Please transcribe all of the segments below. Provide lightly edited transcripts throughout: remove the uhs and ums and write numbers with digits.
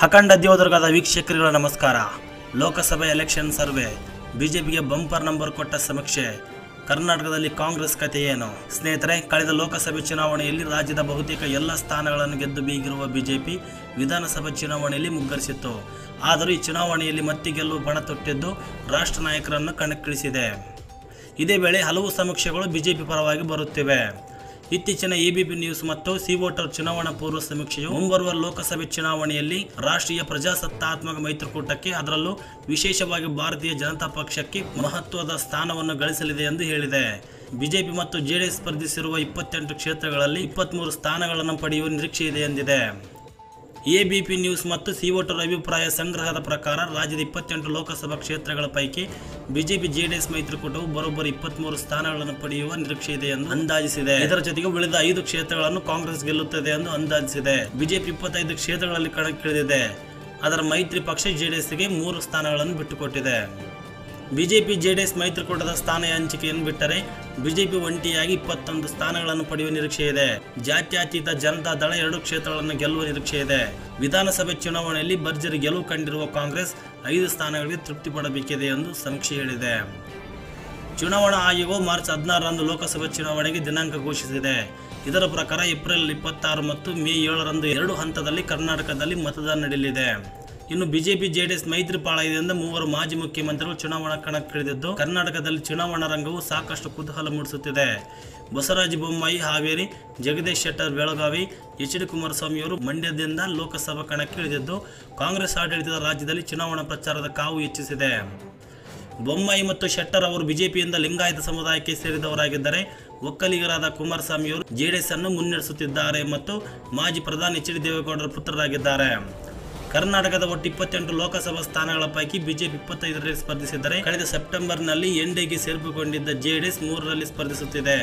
ಅಖಂಡ ದೇವದುರ್ಗದ ವೀಕ್ಷಕರುಗಳ ನಮಸ್ಕಾರ. ಲೋಕಸಭೆ election survey, ಬಿಜೆಪಿಗೆ ಬಂಪರ್ ನಂಬರ್ ಕೊಟ್ಟ ಸಮೀಕ್ಷೆ, ಕರ್ನಾಟಕದಲ್ಲಿ ಕಾಂಗ್ರೆಸ್ ಕಥೆ ಏನು? ಸ್ನೇಹಿತರೆ, ಕಳೆದ ಲೋಕಸಭೆ ಚುನಾವಣೆಯಲ್ಲಿ ರಾಜ್ಯದ ಬಹುತೇಕ ಎಲ್ಲ ಸ್ಥಾನಗಳನ್ನು ಗೆದ್ದು ಬೀಗಿರುವ ಬಿಜೆಪಿ ವಿಧಾನಸಭೆ ಚುನಾವಣೆಯಲ್ಲಿ ಮುಗ್ಗರಿಸಿತ್ತು. ಆದರೂ ಈ ಚುನಾವಣೆಯಲ್ಲಿ ಮತ್ತೆ ಗೆಲ್ಲುವ ಬಣ ತೊಟ್ಟಿದ್ದು ರಾಷ್ಟ್ರ ನಾಯಕರನ್ನು ಕಣಕ್ಕಿಳಿಸಿದೆ. ಇದೇ ವೇಳೆ ಹಲವು ಸಮೀಕ್ಷೆಗಳು ಬಿಜೆಪಿ ಪರವಾಗಿ ಬರುತ್ತಿವೆ. ಇತ್ತೀಚಿನ ಎಬಿಪಿ ನ್ಯೂಸ್ ಮತ್ತು ಸಿ ವೋಟರ್ ಚುನಾವಣಾ ಪೂರ್ವ ಸಮೀಕ್ಷೆಯು ಮುಂಬರುವ ಲೋಕಸಭೆ ಚುನಾವಣೆಯಲ್ಲಿ ರಾಷ್ಟ್ರೀಯ ಪ್ರಜಾಸತ್ತಾತ್ಮಕ ಮೈತ್ರಿಕೂಟಕ್ಕೆ, ಅದರಲ್ಲೂ ವಿಶೇಷವಾಗಿ ಭಾರತೀಯ ಜನತಾ ಪಕ್ಷಕ್ಕೆ ಮಹತ್ವದ ಸ್ಥಾನವನ್ನು ಗಳಿಸಲಿದೆ ಎಂದು ಹೇಳಿದೆ. ಬಿಜೆಪಿ ಮತ್ತು ಜೆಡಿಎಸ್ ಸ್ಪರ್ಧಿಸಿರುವ 28 ಕ್ಷೇತ್ರಗಳಲ್ಲಿ 23 ಸ್ಥಾನಗಳನ್ನು ಪಡೆಯುವ ನಿರೀಕ್ಷೆ ಇದೆ ಎಂದಿದೆ. ಎಬಿಪಿ ನ್ಯೂಸ್ ಮತ್ತು ಸಿ ವೋಟರ್ ಅಭಿಪ್ರಾಯ ಸಂಗ್ರಹದ ಪ್ರಕಾರ ರಾಜ್ಯದ 28 ಲೋಕಸಭಾ ಕ್ಷೇತ್ರಗಳ ಪೈಕಿ ಬಿಜೆಪಿ ಜೆಡಿಎಸ್ ಮೈತ್ರಿಕೂಟವು ಬರೋಬ್ಬರಿ 23 ಸ್ಥಾನಗಳನ್ನು ಪಡೆಯುವ ನಿರೀಕ್ಷೆ ಇದೆ ಎಂದು ಅಂದಾಜಿಸಿದೆ. ಇದರ ಜೊತೆಗೆ ಉಳಿದ 5 ಕ್ಷೇತ್ರಗಳನ್ನು ಕಾಂಗ್ರೆಸ್ ಗೆಲ್ಲುತ್ತದೆ ಎಂದು ಅಂದಾಜಿಸಿದೆ. ಬಿಜೆಪಿ 25 ಕ್ಷೇತ್ರಗಳಲ್ಲಿ ಕಣಕ್ಕಿಳಿದಿದೆ. ಅದರ ಮೈತ್ರಿ ಪಕ್ಷ ಜೆಡಿಎಸ್ಗೆ 3 ಸ್ಥಾನಗಳನ್ನು ಬಿಟ್ಟುಕೊಟ್ಟಿದೆ. ಬಿಜೆಪಿ ಜೆಡಿಎಸ್ ಮೈತ್ರಿಕೂಟದ ಸ್ಥಾನ ಹಂಚಿಕೆಯನ್ನು ಬಿಟ್ಟರೆ ಬಿಜೆಪಿ ಒಂಟಿಯಾಗಿ 21 ಸ್ಥಾನಗಳನ್ನು ಪಡೆಯುವ ನಿರೀಕ್ಷೆ ಇದೆ. ಜಾತ್ಯತೀತ ಜನತಾ ದಳ 2 ಕ್ಷೇತ್ರಗಳನ್ನು ಗೆಲ್ಲುವ ನಿರೀಕ್ಷೆ ಇದೆ. ವಿಧಾನಸಭೆ ಚುನಾವಣೆಯಲ್ಲಿ ಭರ್ಜರಿ ಗೆಲುವು ಕಂಡಿರುವ ಕಾಂಗ್ರೆಸ್ 5 ಸ್ಥಾನಗಳಿಗೆ ತೃಪ್ತಿ ಪಡಬೇಕಿದೆ ಎಂದು ಸಮೀಕ್ಷೆ ಹೇಳಿದೆ. ಚುನಾವಣಾ ಆಯೋಗವು ಮಾರ್ಚ್ 16ರಂದು ಲೋಕಸಭೆ ಚುನಾವಣೆಗೆ ದಿನಾಂಕ ಘೋಷಿಸಿದೆ. ಇದರ ಪ್ರಕಾರ ಏಪ್ರಿಲ್ 26 ಮತ್ತು ಮೇ 7ರಂದು 2 ಹಂತದಲ್ಲಿ ಕರ್ನಾಟಕದಲ್ಲಿ ಮತದಾನ ನಡೆಯಲಿದೆ. ಇನ್ನು ಬಿಜೆಪಿ ಜೆಡಿಎಸ್ ಮೈತ್ರಿ ಪಾಳಯದಿಂದ 3 ಮಾಜಿ ಮುಖ್ಯಮಂತ್ರಿಗಳು ಚುನಾವಣಾ ಕಣಕ್ಕಿಳಿದಿದ್ದು ಕರ್ನಾಟಕದಲ್ಲಿ ಚುನಾವಣಾ ರಂಗವು ಸಾಕಷ್ಟು ಕುತೂಹಲ ಮೂಡಿಸುತ್ತಿದೆ. ಬಸವರಾಜ ಬೊಮ್ಮಾಯಿ ಹಾವೇರಿ, ಜಗದೀಶ್ ಶೆಟ್ಟರ್ ಬೆಳಗಾವಿ, ಎಚ್.ಡಿ. ಕುಮಾರಸ್ವಾಮಿಯವರು ಮಂಡ್ಯದಿಂದ ಲೋಕಸಭಾ ಕಣಕ್ಕಿಳಿದಿದ್ದು ಕಾಂಗ್ರೆಸ್ ಆಡಳಿತದ ರಾಜ್ಯದಲ್ಲಿ ಚುನಾವಣಾ ಪ್ರಚಾರದ ಕಾವು ಹೆಚ್ಚಿಸಿದೆ. ಬೊಮ್ಮಾಯಿ ಮತ್ತು ಶೆಟ್ಟರ್ ಅವರು ಬಿಜೆಪಿಯಿಂದ ಲಿಂಗಾಯತ ಸಮುದಾಯಕ್ಕೆ ಸೇರಿದವರಾಗಿದ್ದರೆ, ಒಕ್ಕಲಿಗರಾದ ಕುಮಾರಸ್ವಾಮಿಯವರು ಜೆಡಿಎಸ್ ಅನ್ನು ಮುನ್ನಡೆಸುತ್ತಿದ್ದಾರೆ ಮತ್ತು ಮಾಜಿ ಪ್ರಧಾನಿ ಎಚ್.ಡಿ. ದೇವೇಗೌಡರ ಪುತ್ರರಾಗಿದ್ದಾರೆ. ಕರ್ನಾಟಕದ ಒಟ್ಟು 28 ಲೋಕಸಭಾ ಸ್ಥಾನಗಳ ಪೈಕಿ ಬಿಜೆಪಿ 25ರಲ್ಲಿ ಸ್ಪರ್ಧಿಸಿದ್ದರೆ, ಕಳೆದ ಸೆಪ್ಟೆಂಬರ್ನಲ್ಲಿ ಎನ್ಡಿಎಗೆ ಸೇರ್ಪಡೆಗೊಂಡಿದ್ದ ಜೆಡಿಎಸ್ 3ರಲ್ಲಿ ಸ್ಪರ್ಧಿಸುತ್ತಿದೆ.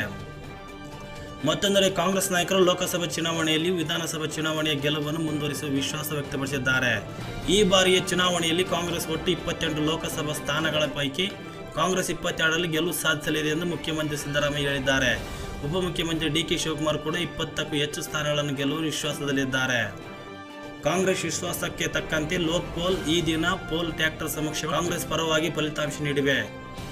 ಮತ್ತೊಂದೆಡೆ ಕಾಂಗ್ರೆಸ್ ನಾಯಕರು ಲೋಕಸಭಾ ಚುನಾವಣೆಯಲ್ಲಿ ವಿಧಾನಸಭಾ ಚುನಾವಣೆಯ ಗೆಲುವನ್ನು ಮುಂದುವರಿಸುವ ವಿಶ್ವಾಸ ವ್ಯಕ್ತಪಡಿಸಿದ್ದಾರೆ. ಈ ಬಾರಿಯ ಚುನಾವಣೆಯಲ್ಲಿ ಕಾಂಗ್ರೆಸ್ ಒಟ್ಟು 28 ಲೋಕಸಭಾ ಸ್ಥಾನಗಳ ಪೈಕಿ ಕಾಂಗ್ರೆಸ್ 22ರಲ್ಲಿ ಗೆಲುವು ಸಾಧಿಸಲಿದೆ ಎಂದು ಮುಖ್ಯಮಂತ್ರಿ ಸಿದ್ದರಾಮಯ್ಯ ಹೇಳಿದ್ದಾರೆ. ಉಪಮುಖ್ಯಮಂತ್ರಿ ಡಿ.ಕೆ. ಶಿವಕುಮಾರ್ ಕೂಡ 20ಕ್ಕೂ ಹೆಚ್ಚು ಸ್ಥಾನಗಳನ್ನು ಗೆಲ್ಲುವ ವಿಶ್ವಾಸದಲ್ಲಿದ್ದಾರೆ. ಕಾಂಗ್ರೆಸ್ ವಿಶ್ವಾಸಕ್ಕೆ ತಕ್ಕಂತೆ ಲೋಕ್ ಪೋಲ್ ಈ ದಿನ ಪೋಲ್ ಟ್ರ್ಯಾಕ್ಟರ್ ಸಮೀಕ್ಷೆ ಕಾಂಗ್ರೆಸ್ ಪರವಾಗಿ ಫಲಿತಾಂಶ ನೀಡಿವೆ.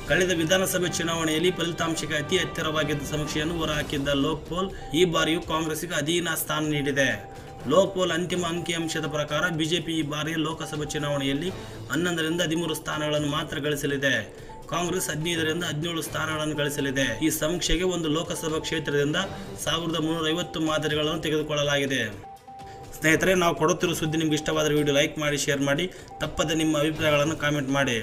ಕಳೆದ ವಿಧಾನಸಭೆ ಚುನಾವಣೆಯಲ್ಲಿ ಫಲಿತಾಂಶಕ್ಕೆ ಅತಿ ಹತ್ತಿರವಾಗಿದ್ದ ಸಮೀಕ್ಷೆಯನ್ನು ಹೊರಹಾಕಿದ್ದ ಲೋಕ್ ಪೋಲ್ ಈ ಬಾರಿಯೂ ಕಾಂಗ್ರೆಸ್ಗೆ ಅಧೀನ ಸ್ಥಾನ ನೀಡಿದೆ. ಲೋಕ್ ಪೋಲ್ ಅಂತಿಮ ಅಂಕಿಅಂಶದ ಪ್ರಕಾರ ಬಿಜೆಪಿ ಈ ಬಾರಿಯ ಲೋಕಸಭಾ ಚುನಾವಣೆಯಲ್ಲಿ 11ರಿಂದ 13 ಸ್ಥಾನಗಳನ್ನು ಮಾತ್ರ ಗಳಿಸಲಿದೆ. ಕಾಂಗ್ರೆಸ್ 15ರಿಂದ 17 ಸ್ಥಾನಗಳನ್ನು ಗಳಿಸಲಿದೆ. ಈ ಸಮೀಕ್ಷೆಗೆ ಒಂದು ಲೋಕಸಭಾ ಕ್ಷೇತ್ರದಿಂದ 1350 ಮಾದರಿಗಳನ್ನು ತೆಗೆದುಕೊಳ್ಳಲಾಗಿದೆ. ಸ್ನೇಹಿತರೆ, ನಾವು ಕೊಡುತ್ತಿರುವ ಸುದ್ದಿ ನಿಮ್ಗೆ ಇಷ್ಟವಾದರೆ ವಿಡಿಯೋ ಲೈಕ್ ಮಾಡಿ, ಶೇರ್ ಮಾಡಿ, ತಪ್ಪದೆ ನಿಮ್ಮ ಅಭಿಪ್ರಾಯಗಳನ್ನು ಕಾಮೆಂಟ್ ಮಾಡಿ.